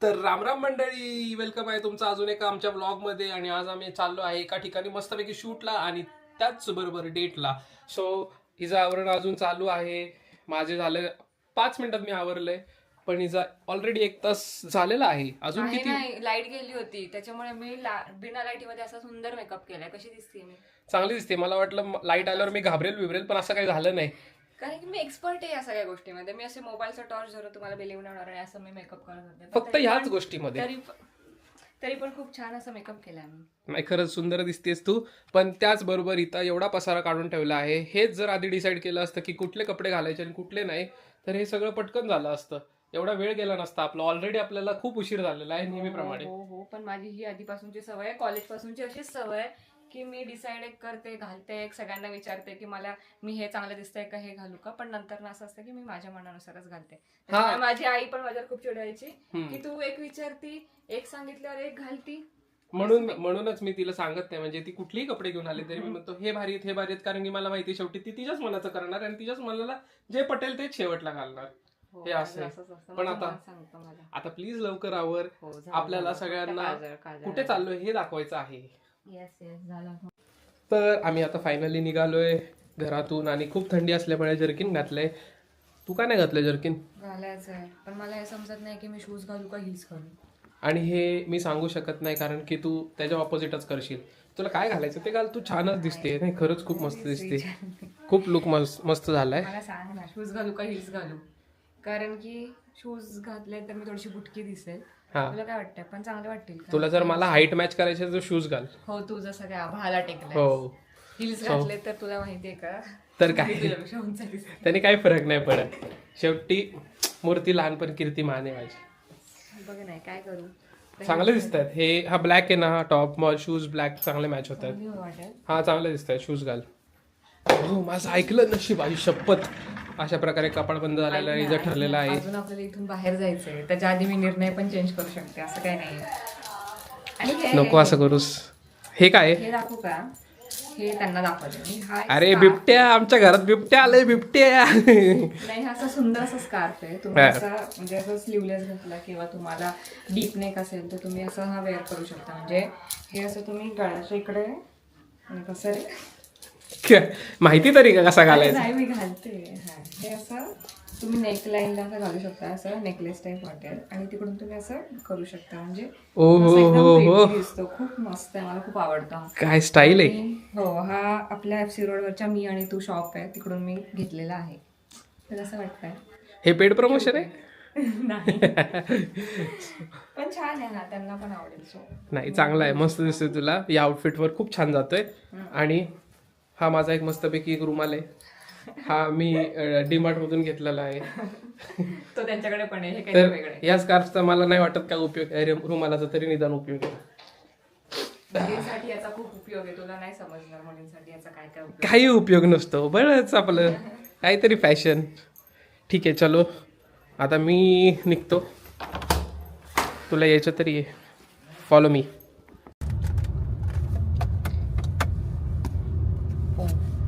तर रामराम मंडळी, वेलकम आहे तुमचं अजून एका आमच्या ब्लॉग मध्ये. आणि आज आम्ही चाललो आहे एका ठिकाणी मस्तपैकी शूटला आणि त्याच बरोबर डेटला. सो हिचं आवरण अजून चालू आहे. माझे झालं 5 मिनिटात मी आवरलंय, पण हिचा ऑलरेडी 1 तास झालेला आहे. अजून आहे किती नाही, लाईट गेली होती त्याच्यामुळे मी बिना लाईटीमध्ये असा सुंदर मेकअप केलाय. कशी दिसते मी? चांगली दिसते. मला वाटलं लाईट आल्यावर मी घाबरेल, पण असं काही झालं नाही. कारण की मी एक्सपर्ट आहे या सगळ्या गोष्टीमध्ये. मी असे मोबाईलचा टॉर्च धरून तुम्हाला बिलीव्ह नाही होणार आणि असं मी मेकअप करत होते. फक्त ह्याच गोष्टीमध्ये तरी पण खूप छान असा मेकअप केलाय मी. नाही, खरंच सुंदर दिसतेस तू. पण त्याचबरोबर इथं एवढा पसारा काढून ठेवला आहे. हेच जर आधी डिसाईड केलं असतं की कुठले कपडे घालायचे आणि कुठले नाही, तर हे सगळं पटकन झालं असतं. एवढा वेळ गेला नसता आपला. ऑलरेडी आपल्याला खूप उशीर झालेला आहे नेहमीप्रमाणे. हो, पण माझी ही आधीपासूनची सवय आहे, कॉलेज पासूनची अशीच सवय आहे की मी डिसाईड एक करते, घालते, एक सगळ्यांना विचारते की मला मी हे चांगलं दिसतंय का, हे घालू का. पण नंतर असं असतं की मी माझ्या मनानुसारच घालते. त्यामुळे माझी आई पण माझ्यावर खूप चिडायची की तू एक विचारती, एक सांगितल्यावर एक घालती. म्हणूनच मी तिला सांगत नाही. म्हणजे ती कुठलीही कपडे घेऊन आले तरी मी म्हणतो हे भारी आहेत, हे भारी आहेत. कारण की मला माहिती शेवटी ती तिच्याच मनाचं करणार आणि तिच्याच मनाला जे पटेल तेच शेवटला घालणार. हे असं. पण आता प्लीज लवकर आवर. आपल्याला सगळ्यांना कुठे चाललोय हे दाखवायचं आहे. तर आम्ही आता फायनली निघालोय घरातून आणि खूप थंडी असल्यामुळे जर्किन घातलंय. तू का नाही घातलंय जर्किन? घालायचंय, पण मला हे समजत नाही की मी शूज घालू का हिल्स घालू. आणि हे मी सांगू शकत नाही कारण की तू त्याच्या ऑपोजिटच करशील. तुला काय घालायचं ते घाल. तू छानच दिसते. नाही, खरंच खूप मस्त दिसते. खूप लुक मस्त झालाय. मला सांग ना, शूज घालू का हिल्स घालू? कारण की शूज घातले तर मी थोडीशी बुटकी दिसेल. तुला काय वाटतंय? पण चांगले वाटतील का? तुला जर मला हाईट मॅच करायची तर शूज घाल. हो, तू जसं काय आभाळाला टेकलाय. हो, हिल्स घातले तर तुला माहितीये का, तर काय तुझ्यापेक्षा उंच दिसेल. त्याने काही फरक नाही पडत. शेवटी मूर्ती लहानपण कीर्ती मान आहे माझी. बघ नाही काय करू. चांगले दिसतात हे. हा ब्लॅक आहे ना, टॉप शूज ब्लॅक चांगले मॅच होतात. वाटेल. हा, चांगले दिसत आहे. शूज घाल. हो, माझं ऐकलं नशीब. आई शपथ. अशा प्रकारे कपाळ बंद झालेला आहे, इथं ठरलेला आहे. अजून आपल्याला इथून बाहेर जायचंय. त्याच्या आधी मी निर्णय पण चेंज करू शकते, असं काही नाही. आणि नको असं करूस. हे काय? हे दाखवू का? हे त्यांना दाखवते मी. हा अरे बिबट्या, आमच्या घरात बिबट्या आलंय. बिबट्या नाही, हा असा सुंदर असा स्कार्फ आहे. तुम्ही असा म्हणजे असं स्लीवलेस घातला किंवा तुम्हाला डीप नेक असेल तर तुम्ही असं हा वेअर करू शकता. म्हणजे हे असं तुम्ही गळ्याच्या इकडे आणि कसं रे माहिती तरी का कसा घालायचा? नाही, मी घालते. हा, हे असं तुम्ही नेकलाईनला असं घालू शकता. असं नेकलेस टाईप वाटेल आणि तिकडून तुम्ही असं करू शकता. म्हणजे दिसतो. खूप मस्त आहे, मला खूप आवडतं. काय स्टाईल आहे. हो, हा आपल्या FC रोडवरच्या मी आणि तू शॉप आहे तिकडून मी घेतलेला आहे. तर असं वाटतंय. हे पेड प्रमोशन आहे? नाही, पण छान आहे ना, त्यांना पण आवडेल. सो नाही, चांगला आहे. मस्त दिसतोय तुला. या आउटफिटवर खूप छान जातोय. आणि हा माझा एक मस्तपैकी एक रुमाल आहे. हा मी डीमार्ट मधून घेतलेला आहे. तो त्यांच्याकडे पण आहे. हे काही तर वेगळं आहे. या स्कार्फचा मला नाही वाटत काय उपयोग आहे. रुमालाचा तरी निदान उपयोग आहे. मुलींसाठी याचा खूप उपयोग आहे. तुला नाही समजणार मुलींसाठी याचा काय काय उपयोग. काही उपयोग नसतो. बरंच आपलं काहीतरी फॅशन. ठीक आहे, चलो आता मी निघतो. तुला यायचं तरी ये. Follow me.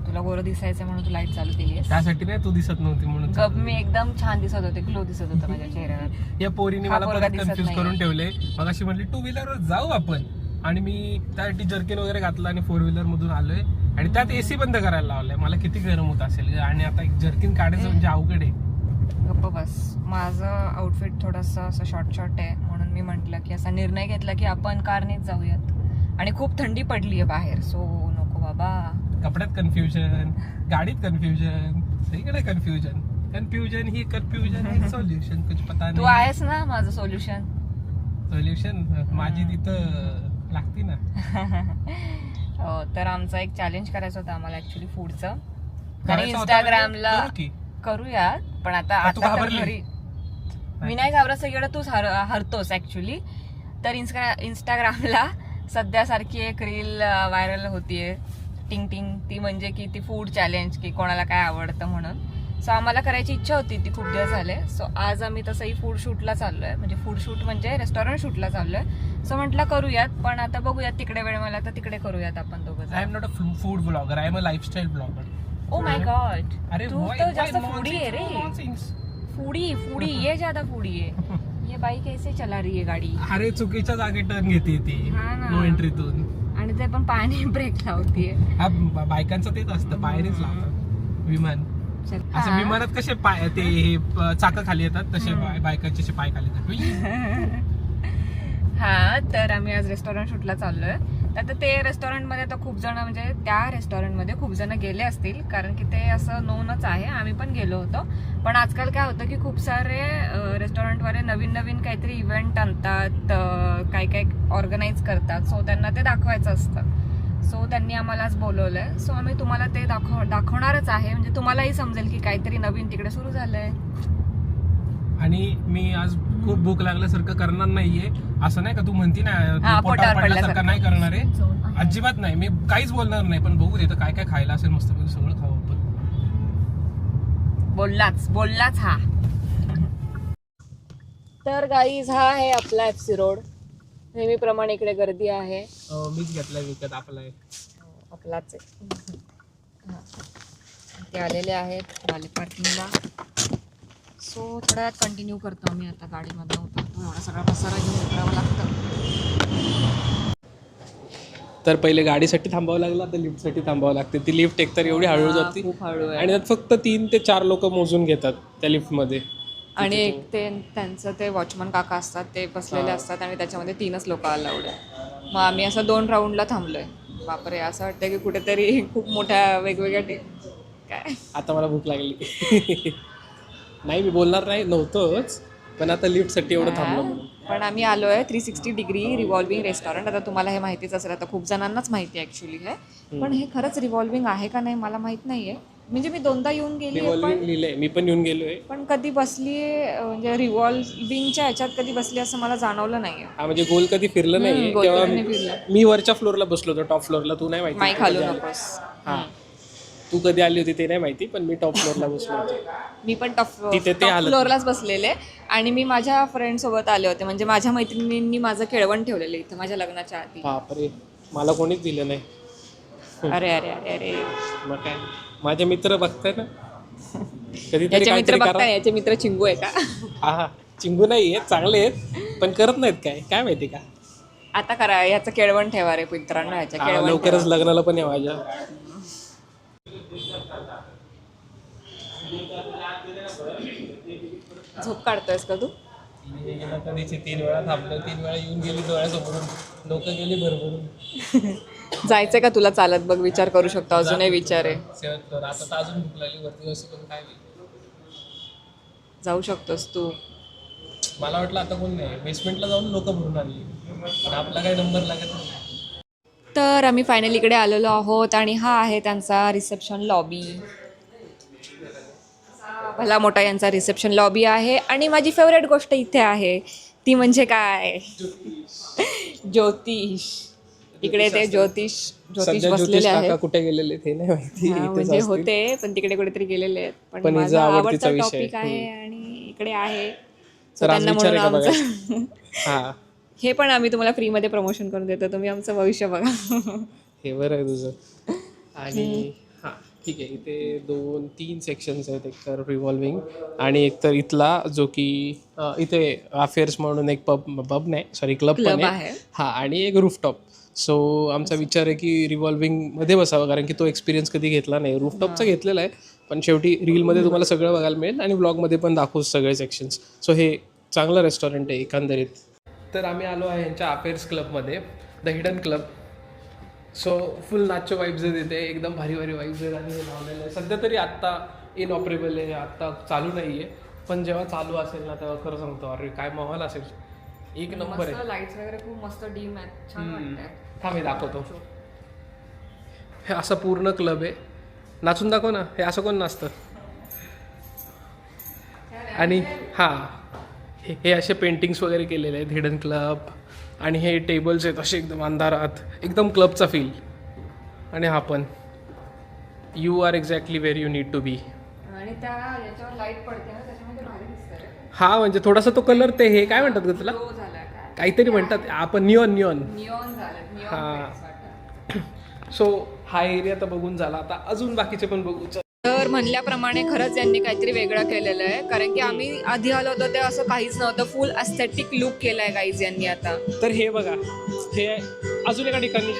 तुला गोरं दिसायचं म्हणून तू लाईट चालू केली आहे. त्यासाठी नाही, तू दिसत नव्हती म्हणून. मी एकदम छान दिसत होते, ग्लो दिसत होता माझ्या चेहऱ्यावर. या पोरीने मला परत कन्फ्युज करून ठेवले. मग अशी म्हणली 2 व्हीलरवर जाऊ आपण, आणि मी त्यासाठी जर्किन वगैरे घातलं आणि 4 व्हीलर मधून आलोय आणि त्यात AC बंद करायला लावलंय. मला किती गरम होत असेल. आणि आता एक जर्किन काढायचं म्हणजे अवघड आहे. गप्प बस. माझं आउटफिट थोडंसं असं शॉर्ट आहे म्हणून मी म्हटलं की असा निर्णय घेतला की आपण कारनेच जाऊयात. आणि खूप थंडी पडली आहे बाहेर, सो नको बाबा. कपड्यात कन्फ्युजन, गाडीत कन्फ्युजन, सगळीकडे कन्फ्युजन ही कन्फ्युजन सोल्युशन कुछ पता नाही. तू आहेस ना माझं सोल्युशन. माझी तिथं लागती ना. हो, तर आमचा एक चॅलेंज करायचं होतं आम्हाला ऍक्च्युली फूडचं. कारण इंस्टाग्रामला करूया, पण आता तर घरी मी नाही घाबरत. सगळं तूच हरतोस ऍक्च्युली. तर इंस्टाग्रामला सध्या सारखी एक रील व्हायरल होतीये, टिंग टिंग. ती म्हणजे की ती फूड चॅलेंज, की कोणाला काय आवडतं म्हणून. सो आम्हाला करायची इच्छा होती, ती खूप दिवस झाले. सो आज आम्ही तसंही फूड शूटला चाललोय. म्हणजे फूड शूट म्हणजे रेस्टॉरंट शूटला चाललोय. सो म्हटलं करूयात, पण आता बघूयात तिकडे वेळ मला तर तिकडे करूयात आपण दोघं. I am not a food blogger, I am a lifestyle blogger. Oh my God, अरे तू तो जास्त फूडी आहे रे. फूडी ये ज्यादा फूडी है. ये बाई कैसे चला रही है गाडी. अरे चुकीच्या जागी टर्न घेते ती हा ना. नो एंट्रीतून. आणि ते पण पायाने ब्रेक लावतीये. हा बायकांचं तेच असतं, पायरीच लावतात. विमान असं विमानात कसे पाय ते चाक खाली येतात तसे बायकांचे असे पाय खाली येतात. हा, तर आम्ही आज रेस्टॉरंट शूटला चाललोय. आता ते रेस्टॉरंटमध्ये आता खूप जण, म्हणजे त्या रेस्टॉरंटमध्ये खूप जण गेले असतील, कारण की ते असं नोनच आहे. आम्ही पण गेलो होतो. पण आजकाल काय होतं की खूप सारे रेस्टॉरंटवाले नवीन नवीन काहीतरी इव्हेंट आणतात, काय काय ऑर्गनाईज करतात. सो त्यांना ते दाखवायचं असतं. सो त्यांनी आम्हाला आज बोलवलंय. सो आम्ही तुम्हाला ते दाखवणारच आहे. म्हणजे तुम्हालाही समजेल की काहीतरी नवीन तिकडे सुरू झालंय. आणि मी आज खूप भूक लागल्यासारखं करणार नाहीये. असं नाही का तू म्हणती ना पोटावर पडल्यासारखं नाही करणार आहे. अजिबात नाही, मी काहीच बोलणार नाही. पण बघू देतं काय काय खायला असेल मस्त सगळं खाऊ आपण. बोललाच हा. तर गाईज, हा आहे आपला FC रोड. नेहमीप्रमाणे इकडे गर्दी आहे. मीच घेतलाय विकत, आपला आपलाच आहे. ते आलेले आहेत वाले पार्किंगला. सो थोड्या वेळात कंटिन्यू करतो आम्ही. आता गाडीमधून उतरतो. एवढा सगळा पसारा घेऊन उतरावं लागतं. तर पहिले गाडीसाठी थांबावं लागलं, आता लिफ्टसाठी थांबावं लागते. ती लिफ्ट एकतर एवढी हळू जाते खूप हळू आहे. आणि त्यात फक्त 3 ते 4 लोक मोजून घेतात त्या लिफ्टमध्ये. आणि एक ते त्यांचं ते वॉचमन काका असतात, ते बसलेले असतात आणि त्याच्यामध्ये 3च लोक अलाउड आहे. मग आम्ही असं 2 राऊंडला थांबलोय. बापरे, असं वाटतं की कुठेतरी खूप मोठ्या वेगवेगळ्या काय. आता मला भूक लागली. नाही, मी बोलणार नाही नव्हतंच, पण आता लिफ्टसाठी एवढं थांबलो. पण आम्ही आलोय 360 डिग्री रिव्हॉल्विंग रेस्टॉरंट. आता तुम्हाला हे माहितीच असेल, आता खूप जणांनाच माहिती आहे ऍक्च्युली हे. पण हे खरंच रिव्हॉल्विंग आहे का नाही मला माहित नाहीये. म्हणजे मी 2दा येऊन गेली, रिव्हॉल्विंग लिहिलंय, मी पण येऊन गेलोय. पण कधी बसलीये म्हणजे रिव्हॉल्विंगच्या ह्याच्यात कधी बसली असं मला जाणवलं नाहीये. हा, म्हणजे गोल कधी फिरलं नाहीये. गोल तेव्हा कधी नाही फिरलं. मी वरच्या फ्लोअरला बसलो होतो, टॉप फ्लोअरला. तू नाही माहिती, माईक घालू नकोस. हा, तू कधी आली होती ते नाही माहिती, पण मी टॉप फ्लोअरला बसलो होतो. मी पण टॉप तिथे ते हालत फ्लोअरलाच बसलेले. आणि मी माझ्या फ्रेंड सोबत आले होते. म्हणजे माझ्या मैत्रिणींनी माझं केळवण ठेवलेलं इथं माझ्या लग्नाच्या आधी. बापरे, मला कोणीच दिलं नाही. अरे अरे अरे अरे, मग काय, माझे मित्र बघताय ना कधीतरी याचे मित्र काहीतरी करा. बघताय, याचे मित्र चिंगू आहे का? हा, चिंगू नाही आहेत, चांगले आहेत, पण करत नाहीत. काय माहिती का. आता करा, याचं केळवण ठेवा रे मित्रांनो, ह्याच्या केळवण लवकरच लग्नाला पण आहे माझ्या. झोप काढतोयस का तू? कधीची 3 वेळा थांबलो, 3 वेळा येऊन गेली डोळ्यासमोरून. लोक गेली भरभरून. जायचंय का तुला चालत? बघ, विचार करू शकतो. अजूनही विचार आहे. आता तर अजून भूक लागली, वरती जाऊ पण काय जाऊ शकतोस तू. मला वाटलं आता कोण नाही, बेसमेंटला जाऊन लोक भरून आणली, पण आपला काही नंबर लागत नाही. तर आम्ही फायनली इकडे आलेलो आहोत आणि हा आहे त्यांचा रिसेप्शन लॉबी. भला मोठा यांचा रिसेप्शन लॉबी आहे. आणि माझी फेवरेट गोष्ट इथे आहे ती म्हणजे काय, ज्योतिष. इकडे ते ज्योतिष बसलेले आहेत. कुठे गेलेले ते नाही माहिती. म्हणजे होते, पण तिकडे कुठेतरी गेलेले आहेत. पण माझा आवडता टॉपिक आहे आणि इकडे आहे. त्यांना म्हणून आमचं हे पण आम्ही तुम्हाला फ्रीमध्ये प्रमोशन करून देतो. तुम्ही आमचं भविष्य बघा. हे बरं आहे तुझं. आणि हां, ठीक आहे. इथे 2-3 सेक्शन्स आहेत. एक तर रिव्हॉल्विंग आणि एक तर इथला जो की इथे अफेअर्स म्हणून एक क्लब पण आहे. हां, आणि एक रूफटॉप. सो आमचा विचार आहे की रिव्हॉल्विंगमध्ये बसावं, कारण की तो एक्सपिरियन्स कधी घेतला नाही. रूफटॉपचा घेतलेला आहे, पण शेवटी रीलमध्ये तुम्हाला सगळं बघायला मिळेल आणि व्लॉगमध्ये पण दाखवू सगळे सेक्शन्स. सो हे चांगलं रेस्टॉरंट आहे एकंदरीत. तर आम्ही आलो आहे यांच्या अफेअर्स क्लबमध्ये, the hidden club. So full nacho vibes आहेत इथे, एकदम भारी भारी वाईब्स आहेत. आणि हे लावलेलं आहे सध्या तरी आत्ता इनऑपरेबल आहे, आत्ता चालू नाही आहे. पण जेव्हा चालू असेल ना तेव्हा खरं सांगतो, अरे काय माहोल असेल, एक नंबर आहे. लाईट्स वगैरे खूप मस्त डीम आहेत, छान वाटतंय. हा, मी दाखवतो. हे असं पूर्ण क्लब आहे. नाचून दाखव ना. हे असं कोण नाचतं. आणि हां, हे असे पेंटिंग्स वगैरे केलेले आहेत, हिडन क्लब. आणि हे टेबल्स आहेत असे एकदम अंधारात, एकदम क्लबचा फील. आणि हा पण, you are exactly where you need to be. आणि त्या याच्यावर लाईट पडते ना, त्याच्यामध्ये भारी दिसतंय. हा, म्हणजे थोडासा तो कलर, ते हे काय म्हणतात ग तुला, काहीतरी म्हणतात आपण, निऑन झालं. हां. सो हा एरिया तर बघून झाला, आता अजून बाकीचे पण बघू. तर म्हणल्याप्रमाणे खरंच यांनी काहीतरी वेगळं केलेलं आहे, कारण की आम्ही आधी आलो होतो तेव्हा असं काहीच नव्हतं. फुल अस्थेटिक लुक केलाय गाईज यांनी आता. तर हे बघा, हे अजून एका ठिकाणी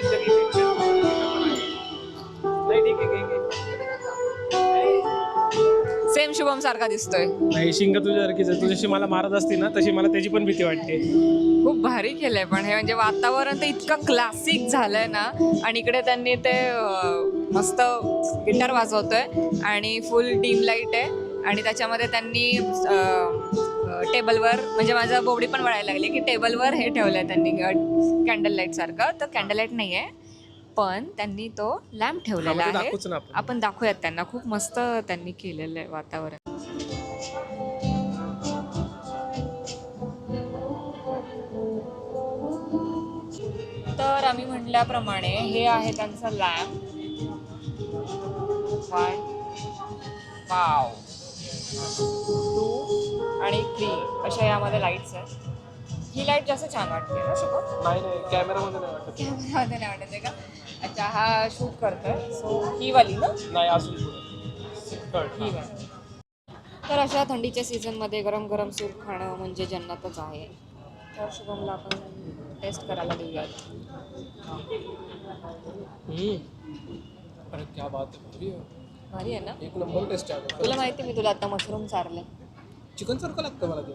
सेम शुभम सारखा दिसतोय. नाही, शिंग तुझ्यासारखीच आहे. तुझ्याशी मला मारत असती ना तशी मला त्याची पण भीती वाटते. खूप भारी केलंय पण हे, म्हणजे वातावरण तर इतकं क्लासिक झालंय ना. आणि इकडे त्यांनी ते मस्त गिटार वाजवतोय आणि फुल डीम लाईट आहे आणि त्याच्यामध्ये त्यांनी टेबलवर, म्हणजे माझा बोबडी पण वळायला लागली की टेबलवर हे ठेवलंय त्यांनी कॅन्डल लाईट सारखं. तर कॅन्डल लाईट नाही आहे पण त्यांनी तो लॅम्प ठेवलेला आहे. आपण दाखवूयात त्यांना. खूप मस्त त्यांनी केलेलं आहे वातावरण. तर आम्ही म्हटल्याप्रमाणे हे आहे त्यांचं लॅम्प. 1 वाव 2 आणि 3 अशा यामध्ये लाईट्स आहेत. ही लाईट जास्त छान वाटते ना शुभम? नाही कॅमेरामध्ये नाही वाटत. कॅमेरामध्ये नाही वाटत आहे का? अच्छा, हा शूट करतोय. सो ही वाली ना? नाही, अजून ही वाली. तर अशा थंडीच्या सीझनमध्ये गरम गरम सूप खाणं म्हणजे जन्नतच आहे. तर शुभमला आपण टेस्ट करायला देऊयात. अरे क्या बात है, भारी आहे ना? एक नंबर टेस्ट आहे. तुला माहिती मी तुला आता मशरूम चारले. चिकन सारखं लागतं मला ते.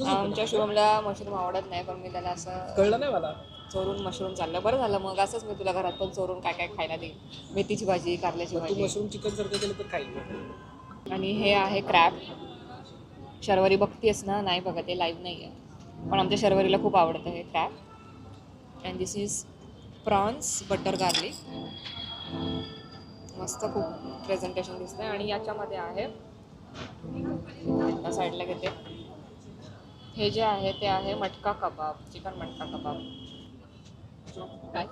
आमच्या शुभमला मशरूम आवडत नाही पण मी त्याला असं कळलं नाही मला. चोरून मशरूम चाललं. बरं झालं मग, असंच मी तुला घरात पण चोरून काय काय खायला देईन. मेथीची भाजी, कारल्याची भाजी. मशरूम चिकन सारखं केलं तर खाईल. आणि हे आहे क्रॅब. शर्वरी बघतेस ना? नाही बघत, ते लाईव्ह नाही आहे पण आमच्या शर्वरीला खूप आवडतं हे crab. And this is prawns butter garlic. मस्त खूप प्रेझेंटेशन दिसतंय. आणि याच्यामध्ये आहे, त्या साईडला घेते, हे जे आहे ते आहे मटका कबाब, चिकन मटका कबाब. काय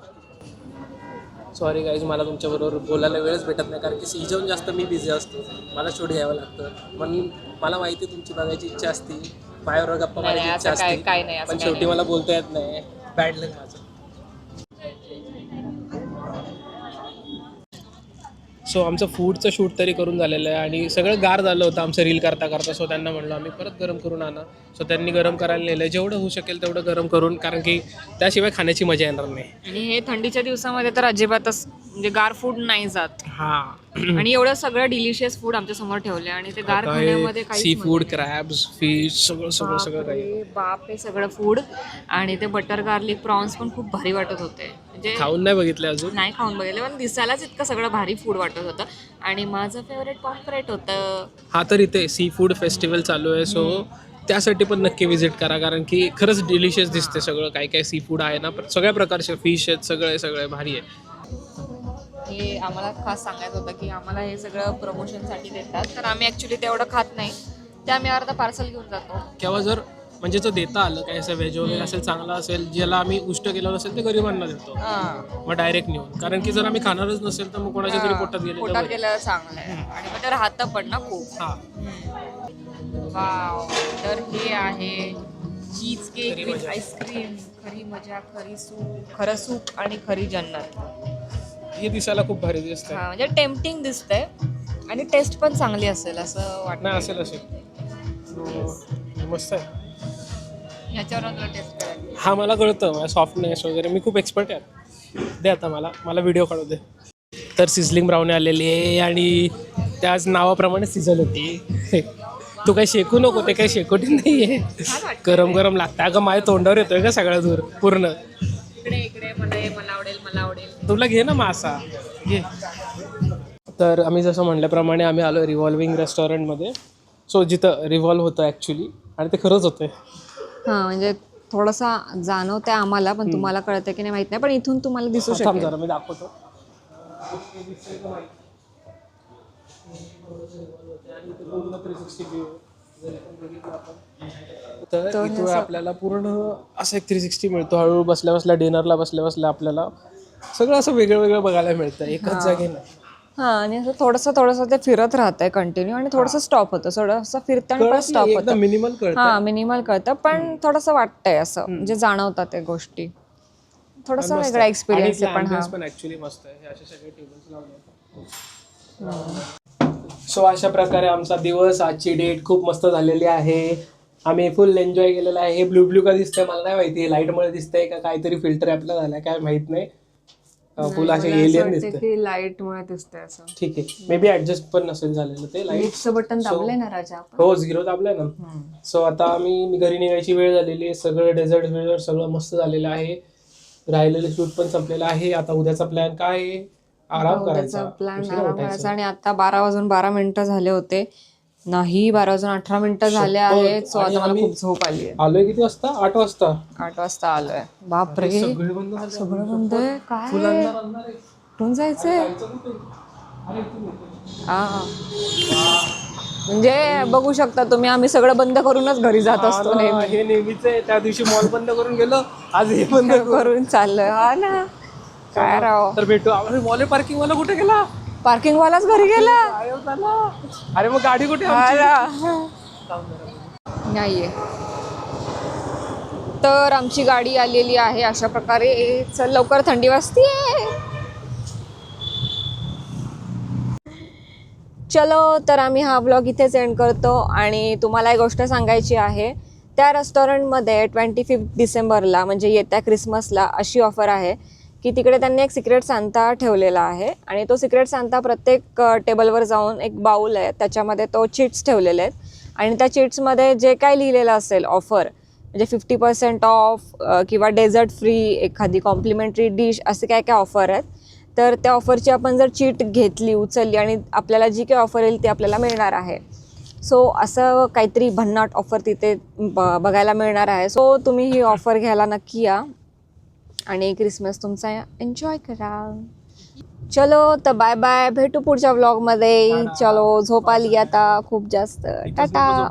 सॉरी गाईज, मला तुमच्याबरोबर बोलायला वेळच भेटत नाही कारण की सीजन जास्त मी बिझी असतो. मला शूट घ्यावं लागतं. पण मला माहिती तुमची बघायची इच्छा असते, पायावर गप्पा मारायची इच्छा असते, काय नाही, पण शेवटी मला बोलता येत नाही. बॅड लक माझं. सो आमचं फूडचं शूट तरी करून झालेलं आहे आणि सगळं गार झालं होतं आमचं रील करता करता. सो त्यांना म्हणलो आम्ही परत गरम करून आणा. सो त्यांनी गरम करायला नेलं, जेवढं होऊ शकेल तेवढं गरम करून, कारण की त्याशिवाय खाण्याची मजा येणार नाही. आणि हे थंडीच्या दिवसामध्ये तर अजिबातच म्हणजे गार फूड नाही जात. हां, आणि एवढं सगळं डिलिशियस फूड आमच्या समोर ठेवले आणि ते गार खाण्यामध्ये काही सी फूड, क्रॅब्स, फिश, सगळं काही. बाप हे सगळं फूड. आणि ते बटर गार्लिक प्रॉन्स पण खूप भारी वाटत होते. म्हणजे खाऊन नाही बघितले अजून. नाही खाऊन बघितले पण दिसायलाच इतकं सगळं भारी फूड वाटत होतं. आणि माझं फेवरेट पॉम्फ्रेट होतं. हा, तर इथे सी फूड फेस्टिवल चालू आहे. सो त्यासाठी पण नक्की विजिट करा कारण की खरंच डिलिशियस दिसते सगळं. काय काय सी फूड आहे ना, सगळ्या प्रकारचे फिश आहेत, सगळे भारी आहे. हे आम्हाला खास सांगायचं होतं की आम्हाला हे सगळं प्रमोशनसाठी देतात, तर आम्ही ॲक्च्युली तेवढं खात नाही. ते आम्ही अर्धा पार्सल घेऊन जातो. केव्हा जर म्हणजे जर देता आलं काय असं व्हेज वगैरे असेल, चांगलं असेल, ज्याला आम्ही उष्ट केलं नसेल ते गरिबांना देतो मग डायरेक्ट नेऊन. कारण की जर आम्ही खाणारच नसेल तर मग कोणाच्या तरी पोटात गेलं चांगलं आहे. आणि मग ते राहतं पण ना खूप. हां, वाव. तर हे आहे चीज केक विथ आईस्क्रीम. खरी मजा, खरं सूप आणि खरी जन्नत. हे दिसायला खूप भारी दिसतंय. हा, म्हणजे टेम्पटिंग दिसतंय आणि टेस्ट पण चांगली असेल असं वाटतं. नाही, असेल मस्त आहे. ह्याच्यावर तुला टेस्ट करायची. हा, मला कळतं माझ्या सॉफ्टनेस वगैरे, मी खूप एक्सपर्ट आहे. दे आता मला व्हिडिओ काढू दे. तर सिझलिंग ब्राउनी आलेली आहे आणि त्याच नावाप्रमाणे सिझल होती. तू काही शेकू नको, ते काही शेकोटी नाही आहे, गरम गरम लागतं. अगं माझ्या तोंडावर येतोय का सगळ्या दूर पूर्ण. इकडे मला आवडेल. तुला घे ना मासा घे. तर आम्ही जसं म्हटल्याप्रमाणे आम्ही आलो रिव्हॉल्विंग रेस्टॉरंटमध्ये. सो जिथं रिव्हॉल्व होतं ॲक्च्युली, आणि ते खरंच होतं. हां, म्हणजे थोडासा जाणवतंय आम्हाला, पण तुम्हाला कळतंय की नाही माहित नाही, पण इथून तुम्हाला दिसू शकेल. जरा मी दाखवतो. तर इथून आपल्याला पूर्ण असं एक 360 मिळतो. हळूहळू बसल्या बसल्या, डिनरला बसल्या बसल्या आपल्याला सगळं असं वेगळं वेगळं बघायला मिळतं एकाच जागी नाही. हां, आणि असं थोडंसं ते फिरत राहतंय कंटिन्यू आणि थोडंसं स्टॉप होतं. थोडंसं फिरताना पण स्टॉप होतं. मिनिमल कळतं. हां, मिनिमल कळतं, पण थोडंसं वाटतंय असं, म्हणजे जाणवतात त्या गोष्टी. थोडासा वेगळा एक्सपिरियन्स आहे. पण ऍक्च्युली मस्त आहे. हे असे सगळे टेबल्स लावले. सो अशा प्रकारे आमचा दिवस, आजची डेट खूप मस्त झालेली आहे. आम्ही फुल एन्जॉय केलेला आहे. हे ब्लू ब्लू का दिसतंय मला नाही माहिती, लाईट मुळे दिसतंय का काहीतरी फिल्टर आपला झालाय काय माहित नाही. फुल असे एलियन दिसतंय. लाईट मुळे दिसतंय असं. ठीक आहे, मे बी ऍडजस्ट पण नसेल झालेलं ते लाईट. लिफ्टचं बटन दाबलंय ना राजा? हो 0 दाबलंय ना. सो आता मी घरी निघायची वेळ झालेली आहे. सगळं डेझर्ट वेळेवर सगळं मस्त झालेलं आहे. राहिलेलं शूट पण संपलेलं आहे. आता उद्याचा प्लॅन काय आहे? आराम करायचा, प्लॅन उशिरा आराम उठायचं. करायचा. आणि आता 12:12 झाले होते, नाही 12:18 झाले आहेत. सो आणि आता मला आम्ही खूप झोप आली आहे. आलोय किती वाजता? 8 वाजता. 8 वाजता आलोय. बापरे, सगळे बंद झाले. सगळं बंद आहे. काय फुल अंधार अंधार आहे. कुठून जायचंय? जायचं कुठे? अरे इथून येतोय. म्हणजे बघू शकता तुम्ही, आम्ही सगळं बंद करूनच घरी जात असतो हा ना, नेहमी. हे नेहमीच आहे. त्या दिवशी मॉल बंद करून गेलो, आज हे बंद करून चाललोय. हा ना, काय राव. तर भेटू. अरे मॉल पार्किंग वाला कुठे गेला? पार्किंग वालाच घरी गेला. गायब झाला. अरे मग गाडी कुठे हा आमची? ना. नाहीये. तर आमची गाडी आलेली आहे अशा प्रकारे. चल लवकर, थंडी वाजतीये. चलो, तर आम्ही हा व्लॉग इथेच एंड करतो. आणि तुम्हाला एक गोष्ट सांगायची आहे, त्या रेस्टॉरंटमध्ये 25 डिसेंबरला म्हणजे येत्या क्रिसमसला अशी ऑफर आहे की तिकडे त्यांनी एक सिक्रेट सांता ठेवलेला आहे. आणि तो सिक्रेट सांता प्रत्येक टेबलवर जाऊन, एक बाऊल आहे त्याच्यामध्ये तो चिट्स ठेवलेले आहेत. आणि त्या चिट्समध्ये जे काय लिहिलेलं असेल ऑफर, म्हणजे 50% ऑफ किंवा डेझर्ट फ्री, एखादी कॉम्प्लिमेंटरी डिश, असे काय काय ऑफर आहेत. तर त्या ऑफरची आपण जर चीट घेतली, उचलली आणि आपल्याला जी काही ऑफर येईल ती आपल्याला मिळणार आहे. सो असं काहीतरी भन्नाट ऑफर तिथे बघायला मिळणार आहे. सो तुम्ही ही ऑफर घ्यायला नक्की या आणि क्रिसमस तुमचा एन्जॉय करा. चलो, तर बाय बाय, भेटू पुढच्या व्लॉगमध्ये. चलो, झोप आली आता खूप जास्त. टाटा.